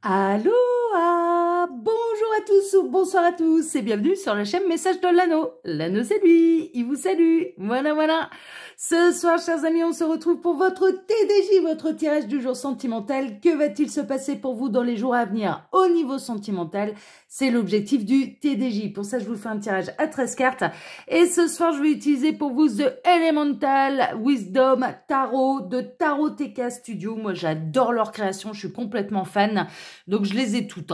Allô, bonjour à tous ou bonsoir à tous et bienvenue sur la chaîne Message de l'Anneau. L'Anneau c'est lui, il vous salue. Voilà. Ce soir, chers amis, on se retrouve pour votre TDJ, votre tirage du jour sentimental. Que va-t-il se passer pour vous dans les jours à venir au niveau sentimental? C'est l'objectif du TDJ. Pour ça, je vous fais un tirage à 13 cartes. Et ce soir, je vais utiliser pour vous The Elemental Wisdom Tarot de Tarot TK Studio. Moi, j'adore leur création, je suis complètement fan. Donc, je les ai toutes.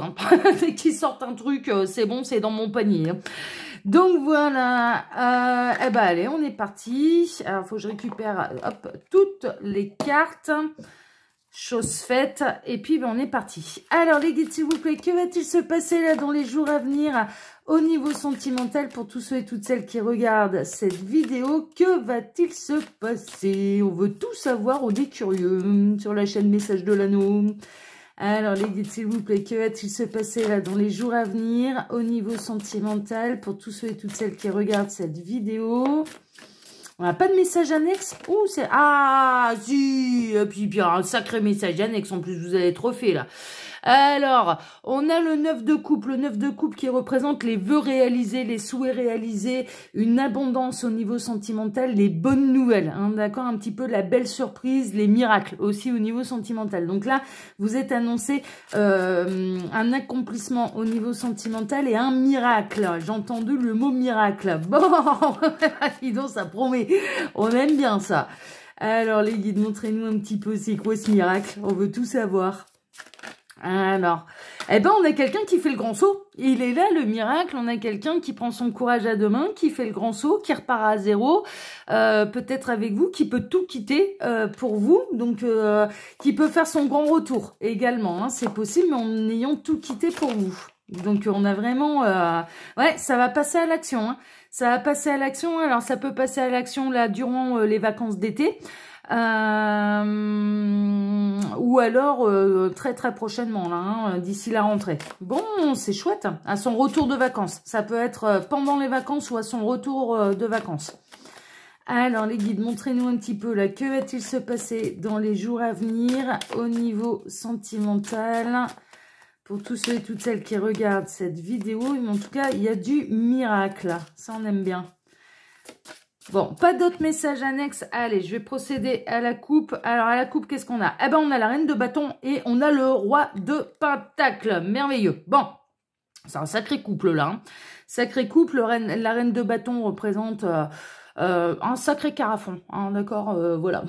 Dès qu'ils sortent un truc, c'est bon, c'est dans mon panier. Donc, voilà. Allez, on est parti. Alors, il faut que je récupère toutes les cartes. Chose faite. Et puis, on est parti. Alors, les guides, s'il vous plaît, que va-t-il se passer là dans les jours à venir au niveau sentimental pour tous ceux et toutes celles qui regardent cette vidéo? Que va-t-il se passer? On veut tout savoir, on est curieux sur la chaîne Message de l'Anneau. Alors, les guides, s'il vous plaît, que va-t-il se passer là dans les jours à venir au niveau sentimental pour tous ceux et toutes celles qui regardent cette vidéo? On n'a pas de message annexe? Ouh, c'est... Ah, si! Et puis, bien, un sacré message annexe. En plus, vous avez trop fait, là. Alors, on a le 9 de coupe. Le 9 de coupe qui représente les vœux réalisés, les souhaits réalisés, une abondance au niveau sentimental, les bonnes nouvelles. D'accord? Un petit peu la belle surprise, les miracles aussi au niveau sentimental. Donc là, vous êtes annoncé un accomplissement au niveau sentimental et un miracle. J'ai entendu le mot miracle. Bon, dis donc, ça promet. On aime bien ça. Alors, les guides, montrez-nous un petit peu c'est quoi ce miracle. On veut tout savoir. Alors, on a quelqu'un qui fait le grand saut. Il est là, le miracle. On a quelqu'un qui prend son courage à deux mains, qui fait le grand saut, qui repart à zéro, peut-être avec vous, qui peut tout quitter pour vous, donc qui peut faire son grand retour également. C'est possible, mais en ayant tout quitté pour vous. Donc, on a vraiment... ouais, ça va passer à l'action. Ça va passer à l'action. Alors, ça peut passer à l'action là durant les vacances d'été. Ou alors très prochainement là, d'ici la rentrée. Bon, c'est chouette. À son retour de vacances. Ça peut être pendant les vacances ou à son retour de vacances. Alors les guides, montrez-nous un petit peu là. Que va-t-il se passer dans les jours à venir au niveau sentimental pour tous ceux et toutes celles qui regardent cette vidéo? En tout cas, il y a du miracle. Ça, on aime bien. Bon, pas d'autres messages annexes. Allez, je vais procéder à la coupe. Alors, à la coupe, qu'est-ce qu'on a? On a la reine de bâton et on a le roi de pentacle. Merveilleux. Bon, c'est un sacré couple, là. Sacré couple. La reine de bâton représente... un sacré carafon, d'accord, voilà.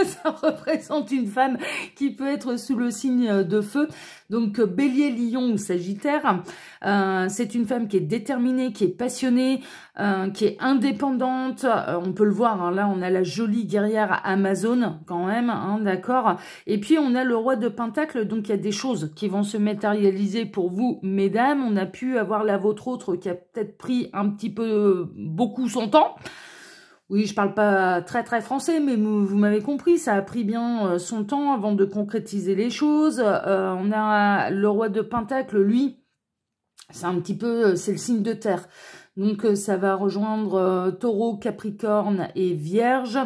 Ça représente une femme qui peut être sous le signe de feu. Donc, bélier, lion ou sagittaire. C'est une femme qui est déterminée, qui est passionnée, qui est indépendante. On peut le voir, là, on a la jolie guerrière Amazon, quand même, d'accord. Et puis, on a le roi de pentacle, donc il y a des choses qui vont se matérialiser pour vous, mesdames. On a pu avoir la vôtre autre qui a peut-être pris un petit peu, beaucoup son temps. Oui, je parle pas très français, mais vous m'avez compris, ça a pris bien son temps avant de concrétiser les choses. On a le roi de pentacle, lui, c'est un petit peu, c'est le signe de terre. Donc, ça va rejoindre taureau, capricorne et vierge.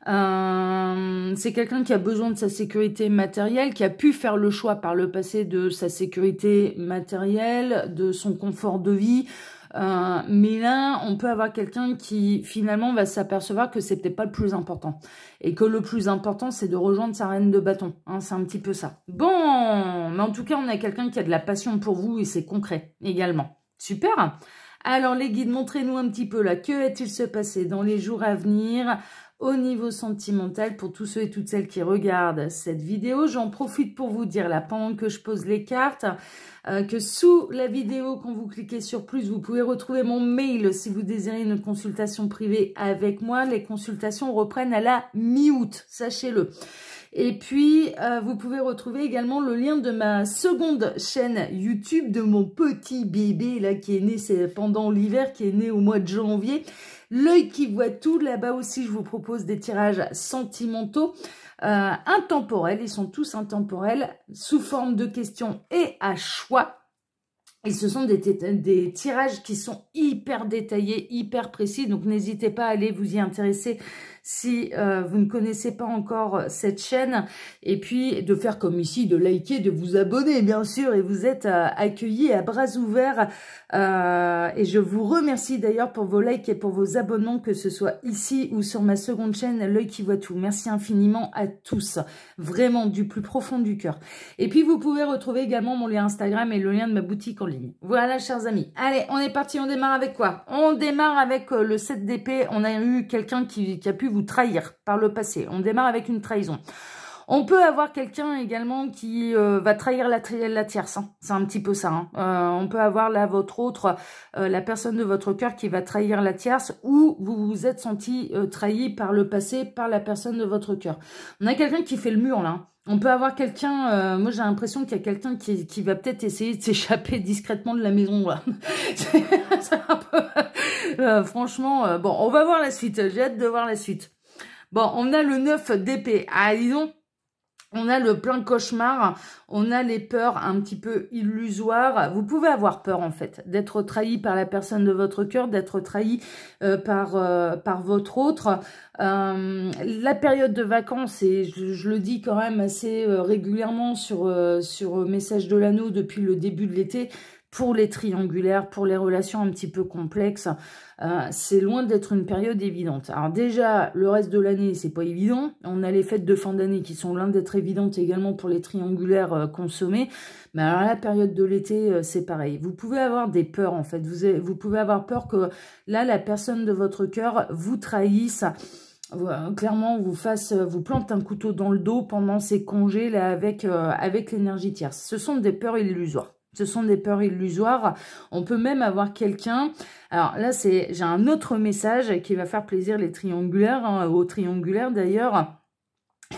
C'est quelqu'un qui a besoin de sa sécurité matérielle, qui a pu faire le choix par le passé de sa sécurité matérielle, de son confort de vie. Mais là, on peut avoir quelqu'un qui finalement va s'apercevoir que c'est peut-être pas le plus important. Et que le plus important, c'est de rejoindre sa reine de bâton. C'est un petit peu ça. Bon, mais en tout cas, on a quelqu'un qui a de la passion pour vous et c'est concret également. Super. Alors les guides, montrez-nous un petit peu là. Que va-t-il se passer dans les jours à venir au niveau sentimental pour tous ceux et toutes celles qui regardent cette vidéo? J'en profite pour vous dire là, pendant que je pose les cartes, que sous la vidéo, quand vous cliquez sur plus, vous pouvez retrouver mon mail si vous désirez une consultation privée avec moi. Les consultations reprennent à la mi-août, sachez-le. Et puis, vous pouvez retrouver également le lien de ma seconde chaîne YouTube, de mon petit bébé là qui est né pendant l'hiver, qui est né au mois de janvier. L'œil qui voit tout, là-bas aussi, je vous propose des tirages sentimentaux intemporels. Ils sont tous intemporels, sous forme de questions et à choix. Et ce sont des tirages qui sont hyper détaillés, hyper précis. Donc, n'hésitez pas à aller vous y intéresser si vous ne connaissez pas encore cette chaîne. Et puis de faire comme ici, de liker, de vous abonner bien sûr. Et vous êtes accueillis à bras ouverts. Et je vous remercie d'ailleurs pour vos likes et pour vos abonnements, que ce soit ici ou sur ma seconde chaîne, L'Œil qui voit tout. Merci infiniment à tous, vraiment du plus profond du cœur. Et puis vous pouvez retrouver également mon lien Instagram et le lien de ma boutique en ligne. Voilà, chers amis. Allez, on est parti, on démarre avec quoi? On démarre avec le 7 d'épée. On a eu quelqu'un qui a pu vous trahir par le passé. On démarre avec une trahison. On peut avoir quelqu'un également qui va trahir la tierce, hein. C'est un petit peu ça. Hein. On peut avoir là votre autre, la personne de votre cœur qui va trahir la tierce, ou vous vous êtes senti trahi par le passé par la personne de votre cœur. On a quelqu'un qui fait le mur là. Hein. On peut avoir quelqu'un, moi j'ai l'impression qu'il y a quelqu'un qui va peut-être essayer de s'échapper discrètement de la maison là. C'est un peu, franchement, bon, on va voir la suite. J'ai hâte de voir la suite. Bon, on a le 9 d'épée. Ah, disons. On a le plein cauchemar, on a les peurs un petit peu illusoires. Vous pouvez avoir peur en fait, d'être trahi par la personne de votre cœur, d'être trahi par votre autre. La période de vacances, et je le dis quand même assez régulièrement sur Message de l'Anneau depuis le début de l'été, pour les triangulaires, pour les relations un petit peu complexes, c'est loin d'être une période évidente. Alors déjà, le reste de l'année, c'est pas évident. On a les fêtes de fin d'année qui sont loin d'être évidentes également pour les triangulaires consommés. Mais alors la période de l'été, c'est pareil. Vous pouvez avoir des peurs en fait. Vous pouvez avoir peur que là, la personne de votre cœur vous trahisse. Clairement, vous plante un couteau dans le dos pendant ces congés là avec l'énergie tierce. Ce sont des peurs illusoires. Ce sont des peurs illusoires. On peut même avoir quelqu'un... Alors là, j'ai un autre message qui va faire plaisir les triangulaires, hein, aux triangulaires d'ailleurs.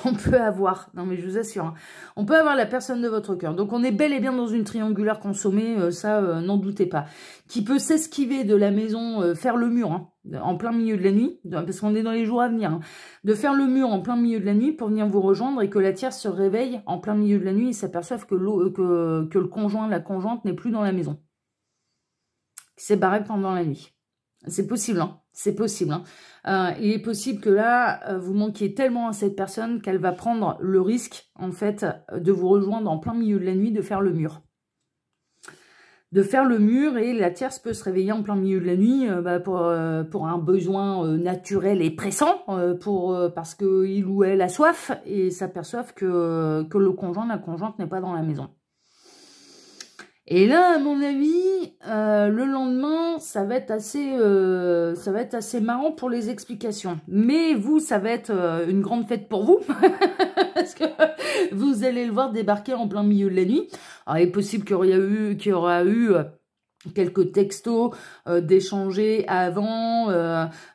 On peut avoir, non mais je vous assure, hein, on peut avoir la personne de votre cœur. Donc on est bel et bien dans une triangulaire consommée, ça n'en doutez pas. Qui peut s'esquiver de la maison, faire le mur, hein, en plein milieu de la nuit, parce qu'on est dans les jours à venir, hein, de faire le mur en plein milieu de la nuit pour venir vous rejoindre et que la tierce se réveille en plein milieu de la nuit et s'aperçoive que le conjoint, la conjointe n'est plus dans la maison. Qui s'est barré pendant la nuit. C'est possible, hein. C'est possible. Hein. Il est possible que là, vous manquiez tellement à cette personne qu'elle va prendre le risque, en fait, de vous rejoindre en plein milieu de la nuit, de faire le mur. De faire le mur, et la tierce peut se réveiller en plein milieu de la nuit pour un besoin naturel et pressant, parce qu'il ou elle a soif, et s'aperçoivent que le conjoint, la conjointe n'est pas dans la maison. Et là, à mon avis, le lendemain, ça va être assez marrant pour les explications. Mais vous, ça va être une grande fête pour vous, parce que vous allez le voir débarquer en plein milieu de la nuit. Alors, il est possible qu'il y aura eu quelques textos d'échanger avant,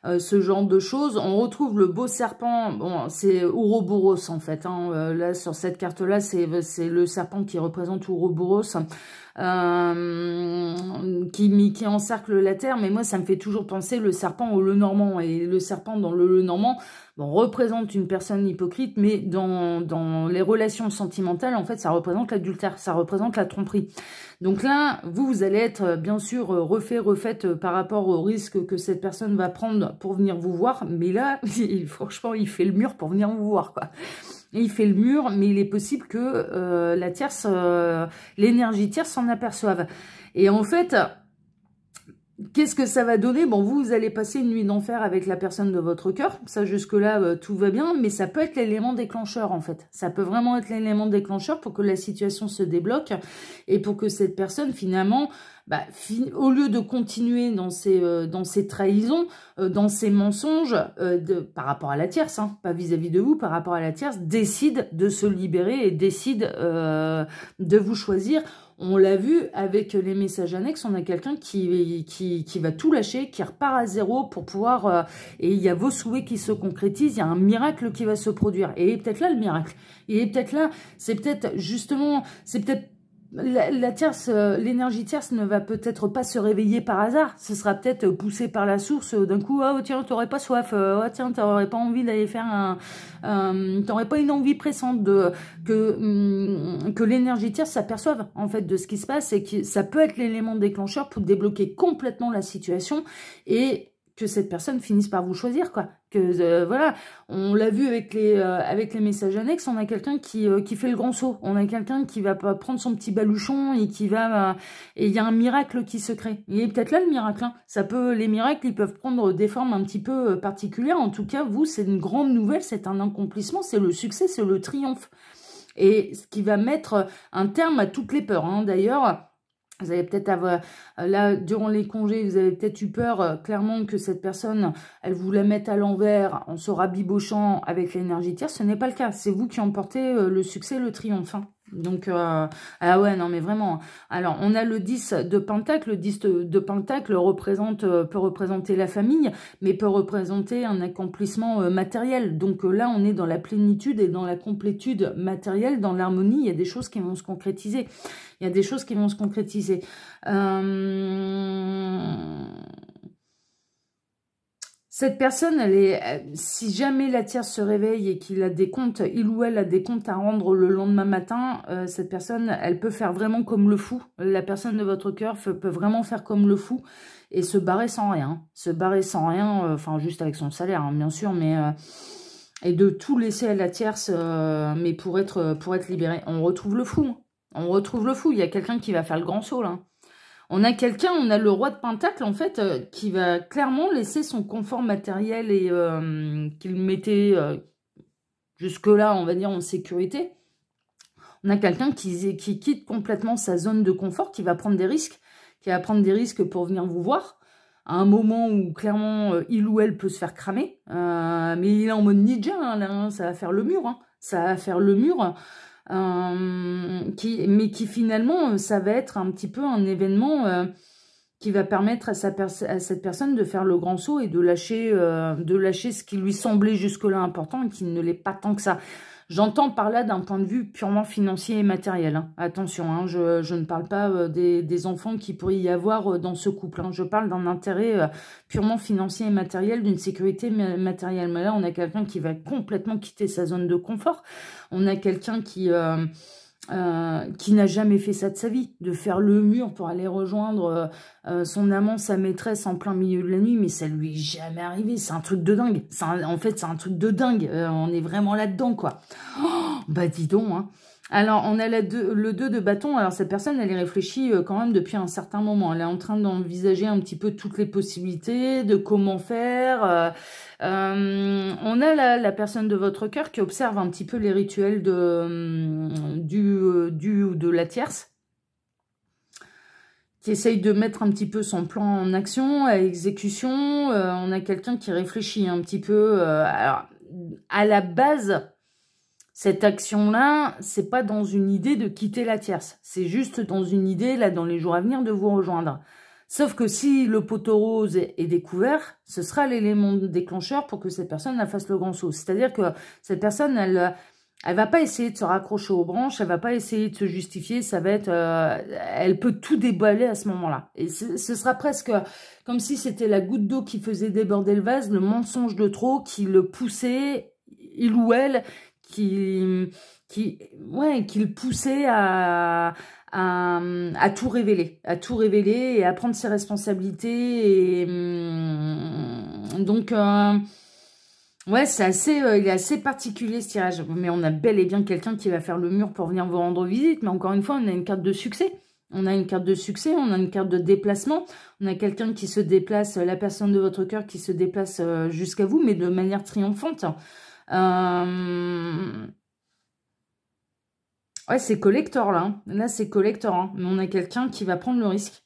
ce genre de choses. On retrouve le beau serpent, bon, c'est Ouroboros en fait, hein. Là sur cette carte là c'est le serpent qui représente Ouroboros, qui encercle la terre, mais moi ça me fait toujours penser le serpent au Lenormand, et le serpent dans le Lenormand, bon, représente une personne hypocrite, mais dans les relations sentimentales, en fait, ça représente l'adultère, ça représente la tromperie. Donc là, vous allez être bien sûr refaite par rapport au risque que cette personne va prendre pour venir vous voir, mais là, franchement, il fait le mur pour venir vous voir, quoi. Il fait le mur, mais il est possible que la tierce, l'énergie tierce s'en aperçoive. Et en fait... Qu'est-ce que ça va donner? Bon, vous allez passer une nuit d'enfer avec la personne de votre cœur. Ça, jusque-là, tout va bien. Mais ça peut être l'élément déclencheur, en fait. Ça peut vraiment être l'élément déclencheur pour que la situation se débloque. Et pour que cette personne, finalement, au lieu de continuer dans ses trahisons, dans ses mensonges, par rapport à la tierce, hein, pas vis-à-vis de vous, par rapport à la tierce, décide de se libérer et décide de vous choisir. On l'a vu avec les messages annexes, on a quelqu'un qui va tout lâcher, qui repart à zéro pour pouvoir... et il y a vos souhaits qui se concrétisent, il y a un miracle qui va se produire. Et peut-être là le miracle. Et peut-être là, c'est peut-être justement... c'est peut-être la tierce, l'énergie tierce ne va peut-être pas se réveiller par hasard. Ce sera peut-être poussé par la source d'un coup. Oh tiens, t'aurais pas soif. Oh tiens, t'aurais pas envie d'aller faire t'aurais pas une envie pressante que l'énergie tierce s'aperçoive en fait de ce qui se passe, et que ça peut être l'élément déclencheur pour débloquer complètement la situation et que cette personne finisse par vous choisir, quoi. Que voilà, on l'a vu avec les messages annexes, on a quelqu'un qui fait le grand saut. On a quelqu'un qui va prendre son petit baluchon et qui va... et il y a un miracle qui se crée. Il est peut-être là le miracle. Hein. Les miracles, ils peuvent prendre des formes un petit peu particulières. En tout cas, vous, c'est une grande nouvelle, c'est un accomplissement, c'est le succès, c'est le triomphe. Et ce qui va mettre un terme à toutes les peurs. Hein. D'ailleurs... Vous allez peut-être avoir, là, durant les congés, vous avez peut-être eu peur, clairement, que cette personne, elle vous la mette à l'envers en se rabibochant avec l'énergie tierce. Ce n'est pas le cas. C'est vous qui emportez le succès, le triomphe. Hein. Donc, ah ouais, non, mais vraiment. Alors, on a le 10 de Pentacle. Le 10 de Pentacle peut représenter la famille, mais peut représenter un accomplissement matériel. Donc là, on est dans la plénitude et dans la complétude matérielle, dans l'harmonie. Il y a des choses qui vont se concrétiser. Il y a des choses qui vont se concrétiser. Cette personne, si jamais la tierce se réveille et qu'il a des comptes, il ou elle a des comptes à rendre le lendemain matin, cette personne, elle peut faire vraiment comme le fou. La personne de votre cœur peut vraiment faire comme le fou et se barrer sans rien. Se barrer sans rien, enfin juste avec son salaire, hein, bien sûr, mais... et de tout laisser à la tierce, mais pour être libéré. On retrouve le fou. On retrouve le fou. Il y a quelqu'un qui va faire le grand saut, là. On a le roi de Pentacle, en fait, qui va clairement laisser son confort matériel et qu'il mettait jusque-là, on va dire, en sécurité. On a quelqu'un qui quitte complètement sa zone de confort, qui va prendre des risques, pour venir vous voir, à un moment où, clairement, il ou elle peut se faire cramer. Mais il est en mode ninja, hein, là, hein, ça va faire le mur. Hein, ça va faire le mur. Mais qui finalement, ça va être un petit peu un événement qui va permettre à cette personne de faire le grand saut et de lâcher ce qui lui semblait jusque-là important et qui ne l'est pas tant que ça. J'entends par là d'un point de vue purement financier et matériel. Hein. Attention, hein, je ne parle pas des enfants qu'il pourrait y avoir dans ce couple. Hein. Je parle d'un intérêt purement financier et matériel, d'une sécurité matérielle. Mais là, on a quelqu'un qui va complètement quitter sa zone de confort. On a quelqu'un qui n'a jamais fait ça de sa vie, de faire le mur pour aller rejoindre son amant, sa maîtresse en plein milieu de la nuit, mais ça lui est jamais arrivé, c'est un truc de dingue, en fait c'est un truc de dingue, on est vraiment là-dedans quoi. Oh, bah dis donc, hein. Alors, on a le 2 de bâton. Alors, cette personne, elle y réfléchit quand même depuis un certain moment. Elle est en train d'envisager un petit peu toutes les possibilités, de comment faire. On a la personne de votre cœur qui observe un petit peu les rituels de la tierce, qui essaye de mettre un petit peu son plan en action, à exécution. On a quelqu'un qui réfléchit un petit peu. Alors, à la base... Cette action-là, c'est pas dans une idée de quitter la tierce. C'est juste dans une idée, là, dans les jours à venir, de vous rejoindre. Sauf que si le poteau rose est découvert, ce sera l'élément déclencheur pour que cette personne elle fasse le grand saut. C'est-à-dire que cette personne, elle va pas essayer de se raccrocher aux branches, elle va pas essayer de se justifier, ça va être... elle peut tout déballer à ce moment-là. Et ce sera presque comme si c'était la goutte d'eau qui faisait déborder le vase, le mensonge de trop qui le poussait, il ou elle... qui le poussait à tout révéler, et à prendre ses responsabilités. Et donc, ouais, il est assez particulier ce tirage. Mais on a bel et bien quelqu'un qui va faire le mur pour venir vous rendre visite. Mais encore une fois, on a une carte de succès. On a une carte de succès, on a une carte de déplacement. On a quelqu'un qui se déplace, la personne de votre cœur qui se déplace jusqu'à vous, mais de manière triomphante. Ouais, c'est collector là. Hein. Là, c'est collector. Hein. Mais on a quelqu'un qui va prendre le risque.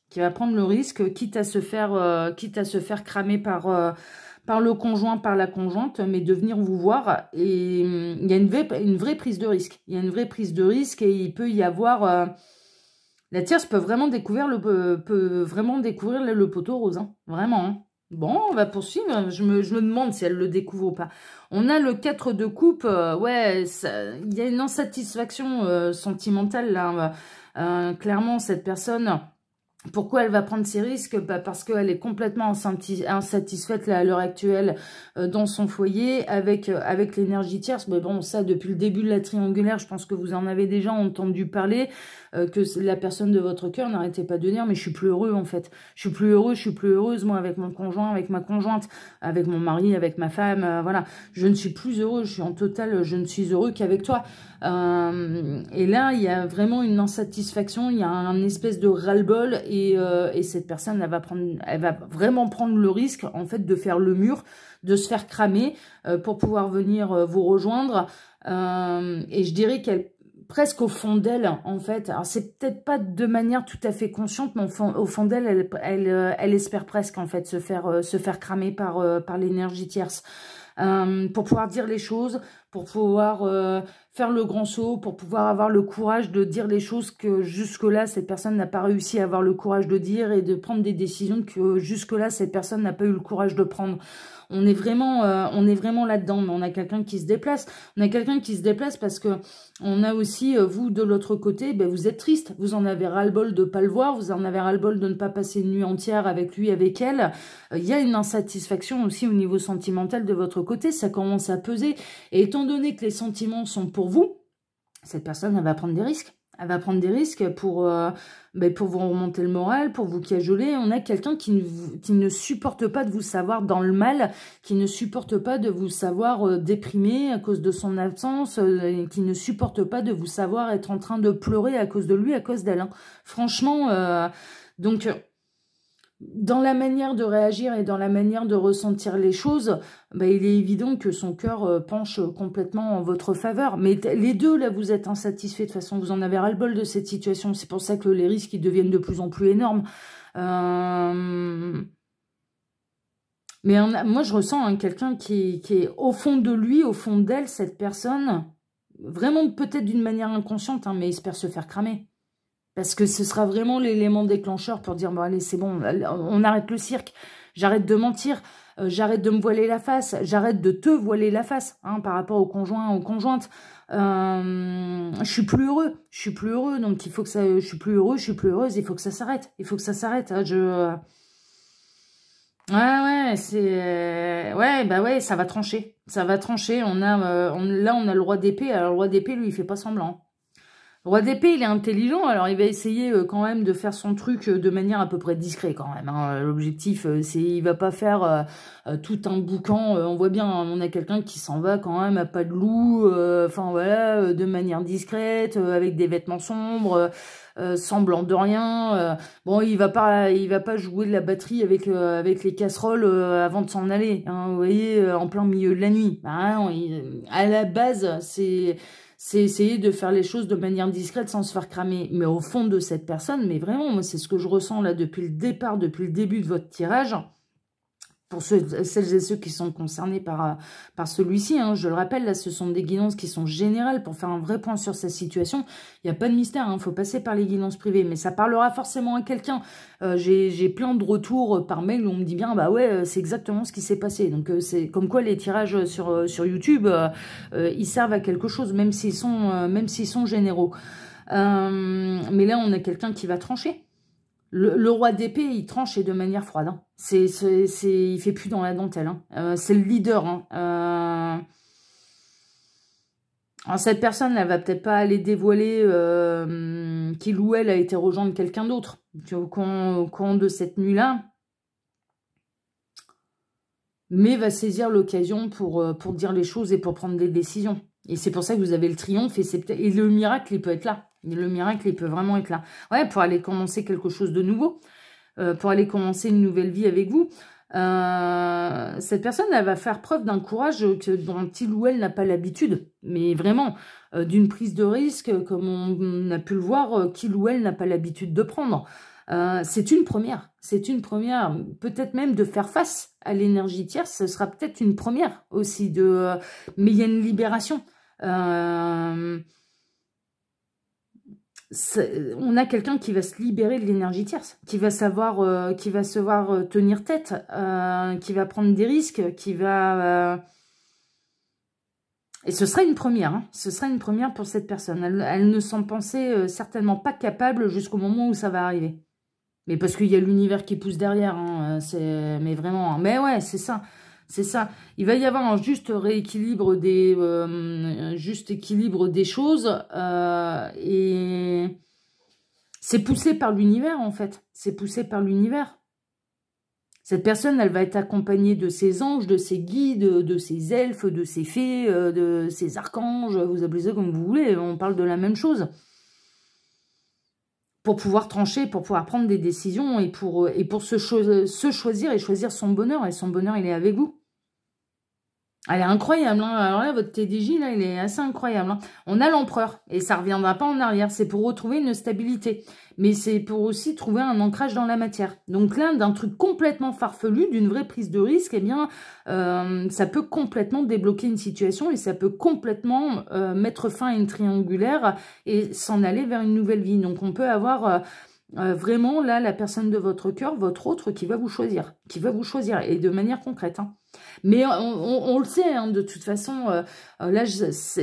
Quitte à se faire cramer par le conjoint, par la conjointe, mais de venir vous voir. Et il y a une vraie prise de risque. Il y a une vraie prise de risque et il peut y avoir... la tierce peut vraiment découvrir le poteau rose. Hein. Vraiment. Hein. Bon, on va poursuivre. Je me demande si elle le découvre ou pas. On a le 4 de coupe. Ouais, il y a une insatisfaction sentimentale là. Clairement, cette personne, Pourquoi elle va prendre ces risques? Parce qu'elle est complètement insatisfaite là, à l'heure actuelle dans son foyer avec l'énergie tierce. Mais bon, ça, depuis le début de la triangulaire, je pense que vous en avez déjà entendu parler, que la personne de votre cœur n'arrêtait pas de dire, mais je suis plus heureux en fait. Je suis plus heureux, je suis plus heureuse, moi, avec mon conjoint, avec ma conjointe, avec mon mari, avec ma femme, voilà. Je ne suis plus heureux, je suis en total, je ne suis heureux qu'avec toi. Et là, il y a vraiment une insatisfaction, il y a un espèce de ras-le-bol et cette personne, elle va vraiment prendre le risque, en fait, de faire le mur, de se faire cramer pour pouvoir venir vous rejoindre. Et je dirais qu'elle, presque au fond d'elle, en fait, alors c'est peut-être pas de manière tout à fait consciente, mais au fond d'elle, elle espère presque, en fait, se faire cramer par l'énergie tierce. Pour pouvoir dire les choses, pour pouvoir faire le grand saut, pour pouvoir avoir le courage de dire les choses que jusque-là, cette personne n'a pas réussi à avoir le courage de dire et de prendre des décisions que jusque-là, cette personne n'a pas eu le courage de prendre. On est vraiment là-dedans, mais on a quelqu'un qui se déplace. On a quelqu'un qui se déplace parce que on a aussi, vous, de l'autre côté, ben, vous êtes triste. Vous en avez ras-le-bol de ne pas le voir. Vous en avez ras-le-bol de ne pas passer une nuit entière avec lui, avec elle. Il y a une insatisfaction aussi au niveau sentimental de votre côté. Ça commence à peser. Et étant donné que les sentiments sont pour vous, cette personne, elle va prendre des risques. Elle va prendre des risques pour vous remonter le moral, pour vous cajoler. On a quelqu'un qui ne supporte pas de vous savoir dans le mal, qui ne supporte pas de vous savoir déprimé à cause de son absence, qui ne supporte pas de vous savoir être en train de pleurer à cause de lui, à cause d'elle. Hein. Franchement, donc... Dans la manière de réagir et dans la manière de ressentir les choses, il est évident que son cœur penche complètement en votre faveur. Mais les deux, là, vous êtes insatisfaits. De toute façon, vous en avez ras-le-bol de cette situation. C'est pour ça que les risques ils deviennent de plus en plus énormes. Mais moi, je ressens quelqu'un qui est au fond de lui, au fond d'elle, cette personne, vraiment peut-être d'une manière inconsciente, mais espère se faire cramer. Parce que ce sera vraiment l'élément déclencheur pour dire, bon allez, c'est bon, on arrête le cirque, j'arrête de mentir, j'arrête de me voiler la face, j'arrête de te voiler la face, par rapport au conjoint, aux conjointes. Je suis plus heureux, donc il faut que ça, je suis plus heureux, je suis plus heureuse, il faut que ça s'arrête, hein, ouais, c'est... ouais, ça va trancher, là, on a le roi d'épée, alors le roi d'épée, lui, il fait pas semblant. Le roi d'épée, il est intelligent, alors il va essayer quand même de faire son truc de manière à peu près discrète quand même. Hein. L'objectif, c'est il va pas faire tout un boucan. On voit bien, on a quelqu'un qui s'en va quand même à pas de loup, enfin voilà, de manière discrète, avec des vêtements sombres, semblant de rien. Bon, il va pas jouer de la batterie avec les casseroles avant de s'en aller. Hein, vous voyez, en plein milieu de la nuit. Non, à la base, c'est essayer de faire les choses de manière discrète sans se faire cramer. Mais au fond de cette personne, mais vraiment, moi, c'est ce que je ressens là depuis le départ, depuis le début de votre tirage. Pour celles et ceux qui sont concernés par celui-ci, hein, je le rappelle, là, ce sont des guidances qui sont générales pour faire un vrai point sur sa situation. Il n'y a pas de mystère, il faut passer par les guidances privées, mais ça parlera forcément à quelqu'un. J'ai plein de retours par mail où on me dit bien, bah ouais, c'est exactement ce qui s'est passé. Donc, c'est comme quoi les tirages sur YouTube, ils servent à quelque chose, même s'ils sont généraux. Mais là, on a quelqu'un qui va trancher. Le roi d'épée, il tranche et de manière froide. Hein. Il fait plus dans la dentelle. Hein. C'est le leader. Hein. Alors cette personne, elle va peut-être pas aller dévoiler qu'il ou elle a été rejoindre quelqu'un d'autre au courant de cette nuit-là. Mais va saisir l'occasion pour dire les choses et pour prendre des décisions. Et c'est pour ça que vous avez le triomphe et le miracle, il peut être là. Le miracle, il peut vraiment être là. Ouais, pour aller commencer quelque chose de nouveau, pour aller commencer une nouvelle vie avec vous. Cette personne, elle va faire preuve d'un courage dont il ou elle n'a pas l'habitude. Mais vraiment, d'une prise de risque, comme on a pu le voir, qu'il ou elle n'a pas l'habitude de prendre. C'est une première. Peut-être même de faire face à l'énergie tierce, ce sera peut-être une première aussi. Mais il y a une libération. On a quelqu'un qui va se libérer de l'énergie tierce, qui va savoir tenir tête, qui va prendre des risques, qui va... Et ce sera une première, hein. Ce sera une première pour cette personne. Elle ne s'en pensait certainement pas capable jusqu'au moment où ça va arriver. Mais parce qu'il y a l'univers qui pousse derrière, hein, mais vraiment, hein. Mais ouais, c'est ça. C'est ça. Il va y avoir un juste rééquilibre juste équilibre des choses. Et c'est poussé par l'univers, en fait. C'est poussé par l'univers. Cette personne, elle va être accompagnée de ses anges, de ses guides, de ses elfes, de ses fées, de ses archanges. Vous appelez ça comme vous voulez. On parle de la même chose. Pour pouvoir trancher, pour pouvoir prendre des décisions et pour se choisir et choisir son bonheur. Et son bonheur, il est avec vous. Elle est incroyable, hein. Alors là, votre TDJ, là, il est assez incroyable, hein. On a l'empereur, et ça ne reviendra pas en arrière. C'est pour retrouver une stabilité. Mais c'est pour aussi trouver un ancrage dans la matière. Donc là, d'un truc complètement farfelu, d'une vraie prise de risque, eh bien, ça peut complètement débloquer une situation et ça peut complètement mettre fin à une triangulaire et s'en aller vers une nouvelle vie. Donc on peut avoir... vraiment, là, la personne de votre cœur, votre autre, qui va vous choisir, et de manière concrète, hein. Mais on le sait, hein, de toute façon, là,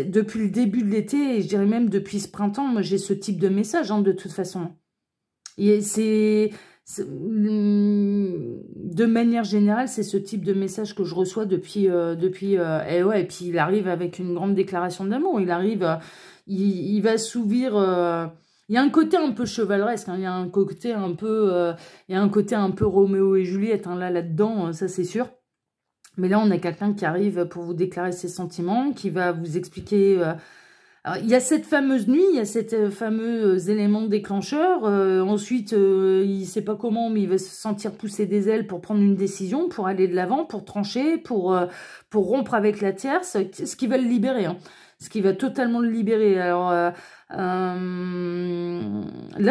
depuis le début de l'été, et je dirais même depuis ce printemps, moi, j'ai ce type de message, hein, de toute façon. Et de manière générale, c'est ce type de message que je reçois depuis et ouais, et puis il arrive avec une grande déclaration d'amour, il arrive, il va s'ouvrir... il y a un côté un peu chevaleresque, hein, il y a un côté un peu, Roméo et Juliette, hein, là-dedans, ça c'est sûr. Mais là, on a quelqu'un qui arrive pour vous déclarer ses sentiments, qui va vous expliquer... Alors, il y a cette fameuse nuit, il y a cet fameux élément déclencheur. Ensuite, il ne sait pas comment, mais il va se sentir pousser des ailes pour prendre une décision, pour aller de l'avant, pour trancher, pour rompre avec la tierce, ce qui va le libérer, hein. Ce qui va totalement le libérer. Alors, là,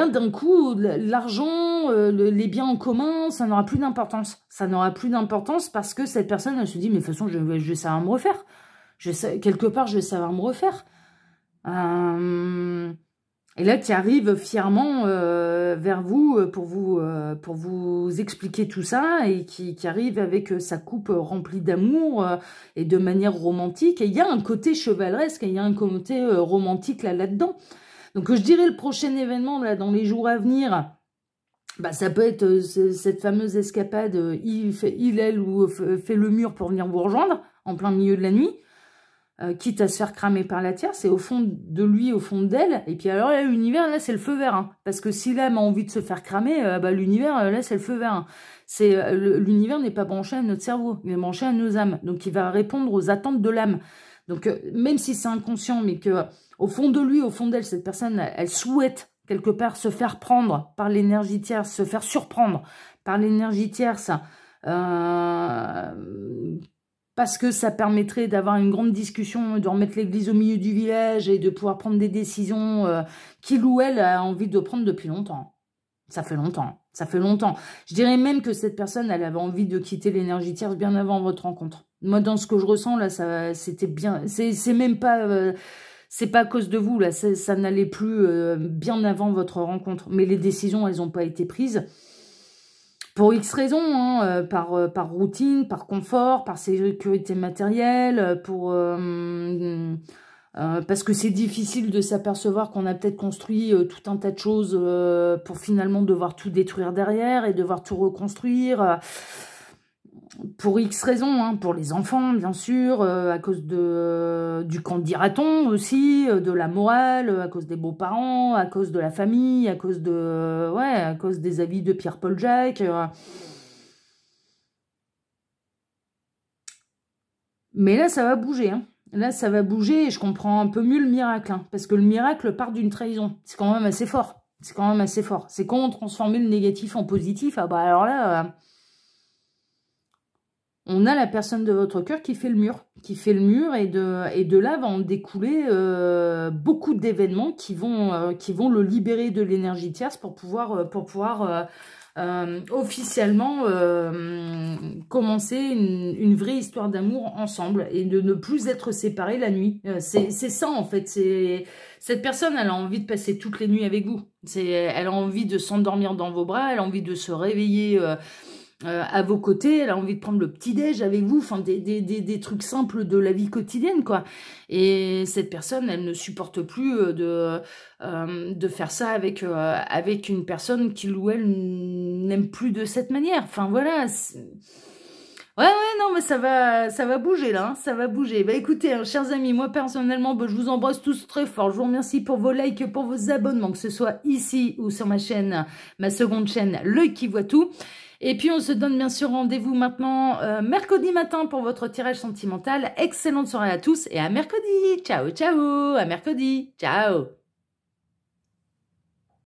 d'un coup, l'argent, les biens en commun, ça n'aura plus d'importance. Ça n'aura plus d'importance parce que cette personne, elle se dit, mais de toute façon, je vais savoir me refaire. Quelque part, je vais savoir me refaire. Et là, tu arrives fièrement vers vous pour vous expliquer tout ça et qui arrive avec sa coupe remplie d'amour et de manière romantique. Et il y a un côté chevaleresque et il y a un côté romantique là-dedans. Donc, je dirais le prochain événement là dans les jours à venir, bah, ça peut être cette fameuse escapade, elle ou fait le mur pour venir vous rejoindre en plein milieu de la nuit. Quitte à se faire cramer par la tierce, c'est au fond de lui, au fond d'elle. Et puis alors là, l'univers, là, c'est le feu vert, hein. Parce que si l'âme a envie de se faire cramer, bah, l'univers, là, c'est le feu vert, hein. L'univers n'est pas branché à notre cerveau, il est branché à nos âmes. Donc, il va répondre aux attentes de l'âme. Donc, même si c'est inconscient, mais que au fond de lui, au fond d'elle, cette personne, elle souhaite quelque part se faire prendre par l'énergie tierce, se faire surprendre par l'énergie tierce, parce que ça permettrait d'avoir une grande discussion, de remettre l'église au milieu du village et de pouvoir prendre des décisions qu'il ou elle a envie de prendre depuis longtemps. Ça fait longtemps, ça fait longtemps. Je dirais même que cette personne, elle avait envie de quitter l'énergie tierce bien avant votre rencontre. Moi, dans ce que je ressens, là, c'était bien... C'est même pas... c'est pas à cause de vous, là, ça n'allait plus bien avant votre rencontre. Mais les décisions, elles n'ont pas été prises. Pour X raisons, hein, par routine, par confort, par sécurité matérielle, parce que c'est difficile de s'apercevoir qu'on a peut-être construit tout un tas de choses pour finalement devoir tout détruire derrière et devoir tout reconstruire. Pour X raisons, hein, pour les enfants, bien sûr, à cause du qu'en dira-t-on aussi, de la morale, à cause des beaux-parents, à cause de la famille, à cause à cause des avis de Pierre-Paul Jacques. Mais là, ça va bouger, hein. Là, ça va bouger et je comprends un peu mieux le miracle, hein, parce que le miracle part d'une trahison. C'est quand même assez fort. C'est quand même assez fort. C'est quand on transformait le négatif en positif, ah bah alors là... on a la personne de votre cœur qui fait le mur. Et de là va en découler beaucoup d'événements qui vont le libérer de l'énergie tierce pour pouvoir officiellement commencer une vraie histoire d'amour ensemble et de ne plus être séparés la nuit. C'est ça en fait. Cette personne, elle a envie de passer toutes les nuits avec vous. Elle a envie de s'endormir dans vos bras, elle a envie de se réveiller à vos côtés, elle a envie de prendre le petit-déj avec vous, enfin des trucs simples de la vie quotidienne, quoi. Et cette personne, elle ne supporte plus de faire ça avec une personne qui ou elle n'aime plus de cette manière. Enfin, voilà. Ouais, non, mais ça va bouger, là. Hein, ça va bouger. Bah, écoutez, hein, chers amis, moi, personnellement, bah, je vous embrasse tous très fort. Je vous remercie pour vos likes, pour vos abonnements, que ce soit ici ou sur ma chaîne, ma seconde chaîne, L'Œil qui voit tout. Et puis, on se donne bien sûr rendez-vous maintenant mercredi matin pour votre tirage sentimental. Excellente soirée à tous et à mercredi. Ciao, ciao. À mercredi. Ciao.